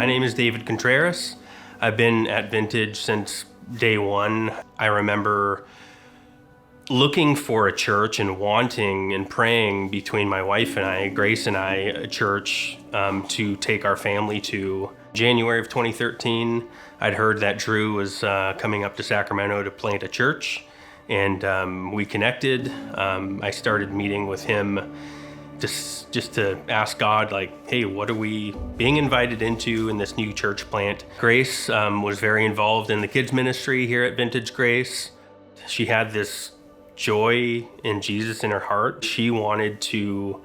My name is David Contreras. I've been at Vintage since day one. I remember looking for a church and wanting and praying between my wife and I, Grace and I, a church to take our family to. January of 2013, I'd heard that Drew was coming up to Sacramento to plant a church, and we connected. I started meeting with him just to ask God, like, hey, what are we being invited into in this new church plant? Grace was very involved in the kids ministry here at Vintage Grace. She had this joy in Jesus in her heart. She wanted to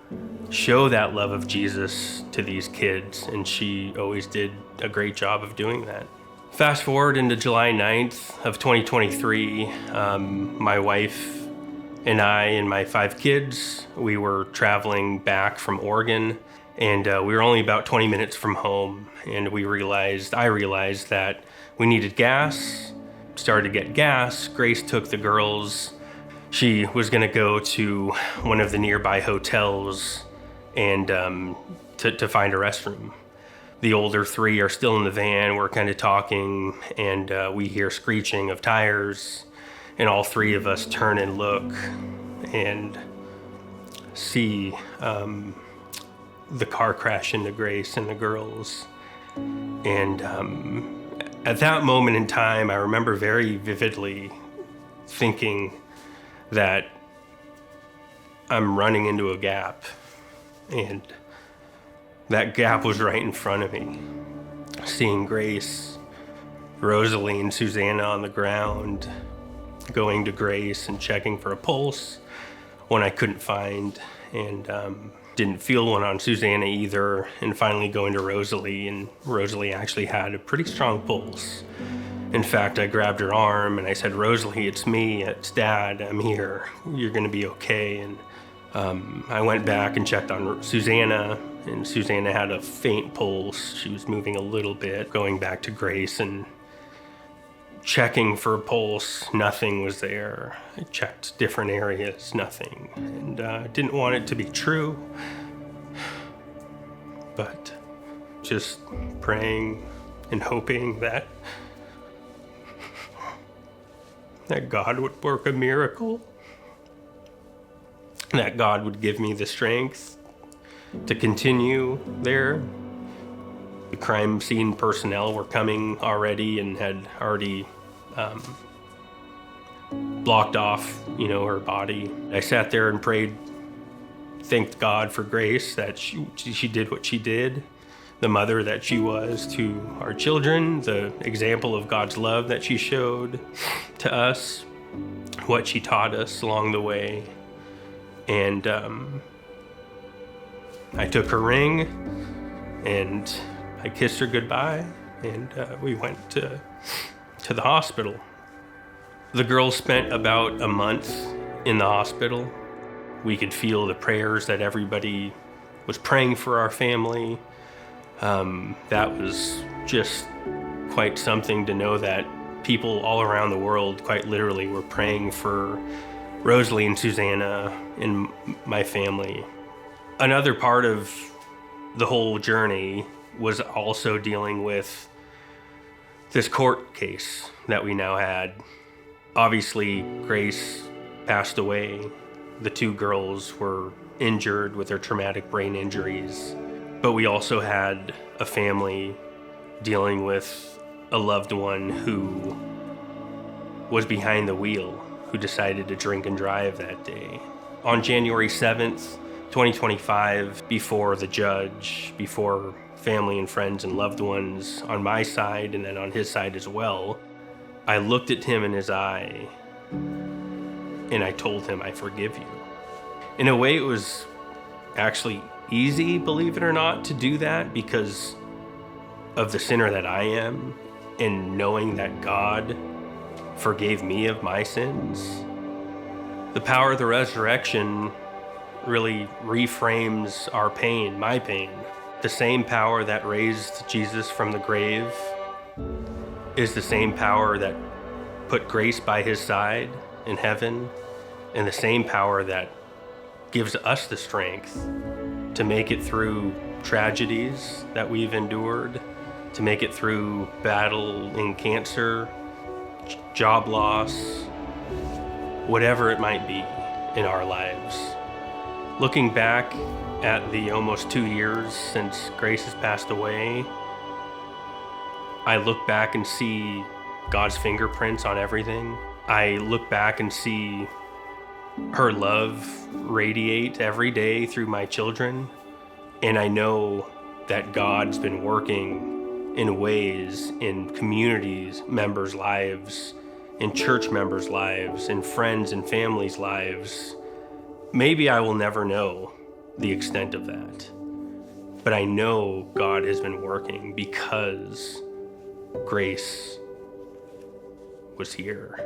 show that love of Jesus to these kids, and she always did a great job of doing that. Fast forward into July 9th of 2023, my wife and I and my 5 kids, we were traveling back from Oregon, and we were only about 20 minutes from home, and I realized that we needed gas. Started to get gas. Grace took the girls. She was gonna go to one of the nearby hotels and to find a restroom. The older 3 are still in the van. We're kind of talking, and we hear screeching of tires, and all 3 of us turn and look and see the car crash into Grace and the girls. And at that moment in time, I remember very vividly thinking that I'm running into a gap, and that gap was right in front of me. Seeing Grace, Rosalie, and Susanna on the ground, going to Grace and checking for a pulse when I couldn't find, and didn't feel one on Susanna either, and finally going to Rosalie, and Rosalie actually had a pretty strong pulse. In fact, I grabbed her arm and I said, Rosalie, it's me, it's Dad, I'm here, you're gonna be okay. And I went back and checked on Susanna, and Susanna had a faint pulse. She was moving a little bit. Going back to Grace and checking for a pulse, nothing was there. I checked different areas, nothing. And didn't want it to be true, but just praying and hoping that God would work a miracle, that God would give me the strength to continue there. The crime scene personnel were coming already and had already blocked off, her body. I sat there and prayed, thanked God for Grace, that she did what she did, the mother that she was to our children, the example of God's love that she showed to us, what she taught us along the way. And I took her ring and I kissed her goodbye, and we went to the hospital. The girls spent about a month in the hospital. We could feel the prayers that everybody was praying for our family. That was just quite something to know that people all around the world, quite literally, were praying for Rosalie and Susanna and my family. Another part of the whole journey was also dealing with this court case that we now had. Obviously, Grace passed away. The 2 girls were injured with their traumatic brain injuries. But we also had a family dealing with a loved one who was behind the wheel, who decided to drink and drive that day. On January 7th, 2025, before the judge, before family and friends and loved ones on my side and then on his side as well, I looked at him in his eye and I told him, I forgive you. In a way, it was actually easy, believe it or not, to do that because of the sinner that I am, and knowing that God forgave me of my sins. The power of the resurrection really reframes our pain, my pain. The same power that raised Jesus from the grave is the same power that put Grace by his side in heaven, and the same power that gives us the strength to make it through tragedies that we've endured, to make it through battling cancer, job loss, whatever it might be in our lives. Looking back at the almost 2 years since Grace has passed away, I look back and see God's fingerprints on everything. I look back and see her love radiate every day through my children. And I know that God's been working in ways in communities, members' lives, in church members' lives, in friends and families' lives. Maybe I will never know the extent of that, but I know God has been working because Grace was here.